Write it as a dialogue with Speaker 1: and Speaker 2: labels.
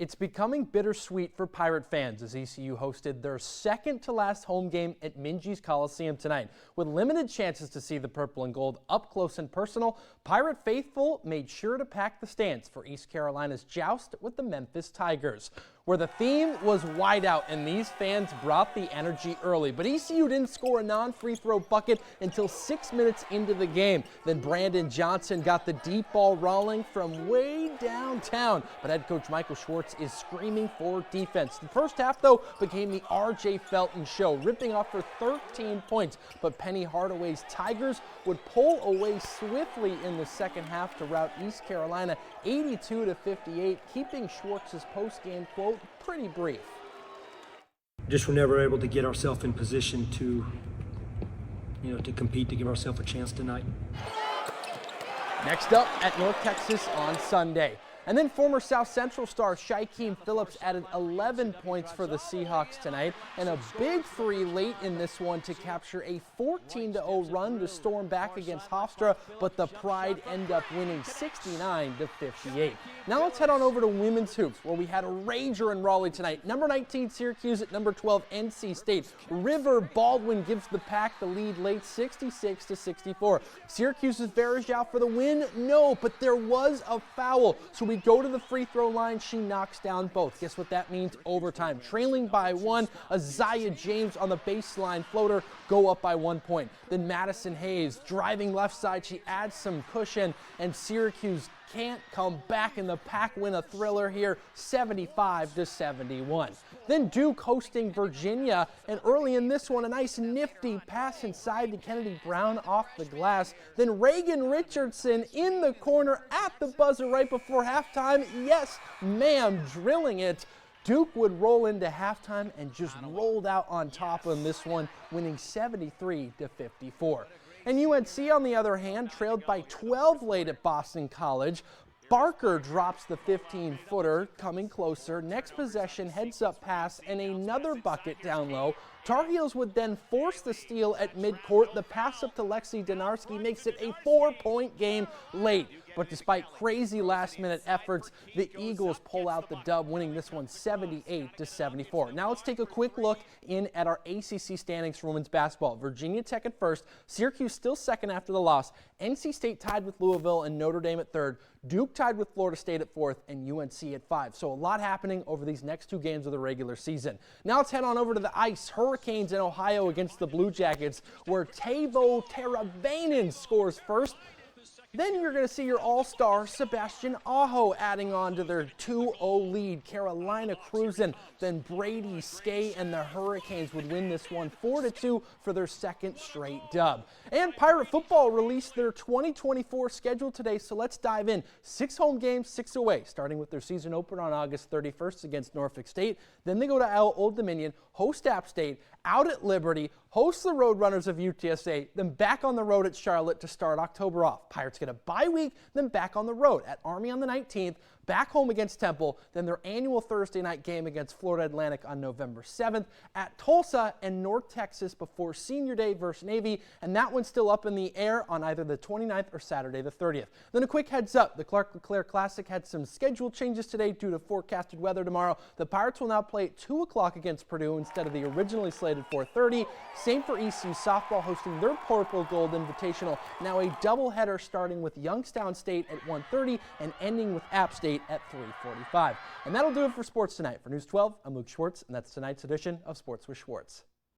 Speaker 1: It's becoming bittersweet for Pirate fans as ECU hosted their second-to-last home game at Minges Coliseum tonight. With limited chances to see the purple and gold up close and personal, Pirate faithful made sure to pack the stands for East Carolina's joust with the Memphis Tigers, where the theme was wide out and these fans brought the energy early. But ECU didn't score a non-free throw bucket until 6 minutes into the game. Then Brandon Johnson got the deep ball rolling from way downtown. But head coach Michael Schwartz is screaming for defense. The first half, though, became the R.J. Felton show, ripping off for 13 points. But Penny Hardaway's Tigers would pull away swiftly in the second half to rout East Carolina 82-58, keeping Schwartz's post-game quote pretty brief.
Speaker 2: Just were never able to get ourselves in position to, to compete, to give ourselves a chance tonight.
Speaker 1: Next up at North Texas on Sunday. And then former South Central star Shaquem Phillips added 11 points for the Seahawks tonight, and a big three late in this one to capture a 14-0 run to storm back against Hofstra, but the Pride end up winning 69-58. Now let's head on over to women's hoops, where we had a rager in Raleigh tonight. Number 19 Syracuse at number 12 NC State. River Baldwin gives the Pack the lead late 66-64. Syracuse's Verajao for the win? No, but there was a foul, so we go to the free throw line. She knocks down both. Guess what that means? Overtime. Trailing by one, Isaiah James on the baseline floater, go up by 1 point. Then Madison Hayes driving left side. She adds some cushion, and Syracuse can't come back, and the Pack win a thriller here, 75-71. Then Duke hosting Virginia, and early in this one, a nice nifty pass inside to Kennedy Brown off the glass. Then Reagan Richardson in the corner at the buzzer right before halftime. Yes, ma'am, drilling it. Duke would roll into halftime and just rolled out on top on this one, winning 73-54. And UNC, on the other hand, trailed by 12 late at Boston College. Barker drops the 15-footer, coming closer. Next possession, heads-up pass, and another bucket down low. Tar Heels would then force the steal at midcourt. The pass up to Lexi Donarski makes it a 4-point game late. But despite crazy last-minute efforts, the Eagles pull out the dub, winning this one 78-74. Now let's take a quick look in at our ACC standings for women's basketball. Virginia Tech at first, Syracuse still second after the loss. NC State tied with Louisville and Notre Dame at third. Duke tied with Florida State at fourth and UNC at 5. So a lot happening over these next two games of the regular season. Now let's head on over to the ice. Hurricanes in Ohio against the Blue Jackets, where Teuvo Teravainen scores first. Then you're going to see your all-star Sebastian Aho adding on to their 2-0 lead. Carolina cruising. Then Brady Skay and the Hurricanes would win this one 4-2 for their second straight dub. And Pirate football released their 2024 schedule today, so let's dive in. 6 home games, 6 away, starting with their season opener on August 31st against Norfolk State. Then they go to Old Dominion, host App State, out at Liberty, host the Roadrunners of UTSA, then back on the road at Charlotte to start October off. Pirates get a bye week, then back on the road at Army on the 19th, back home against Temple, then their annual Thursday night game against Florida Atlantic on November 7th, at Tulsa and North Texas before Senior Day versus Navy, and that one's still up in the air on either the 29th or Saturday the 30th. Then a quick heads up, the Clark LeClaire Classic had some schedule changes today due to forecasted weather tomorrow. The Pirates will now play at 2 o'clock against Purdue instead of the originally slated 4:30. Same for ECU softball hosting their Purple Gold Invitational. Now a doubleheader starting with Youngstown State at 1:30 and ending with App State at 3:45. And that'll do it for sports tonight. For News 12, I'm Luke Schwartz, and that's tonight's edition of Sports with Schwartz.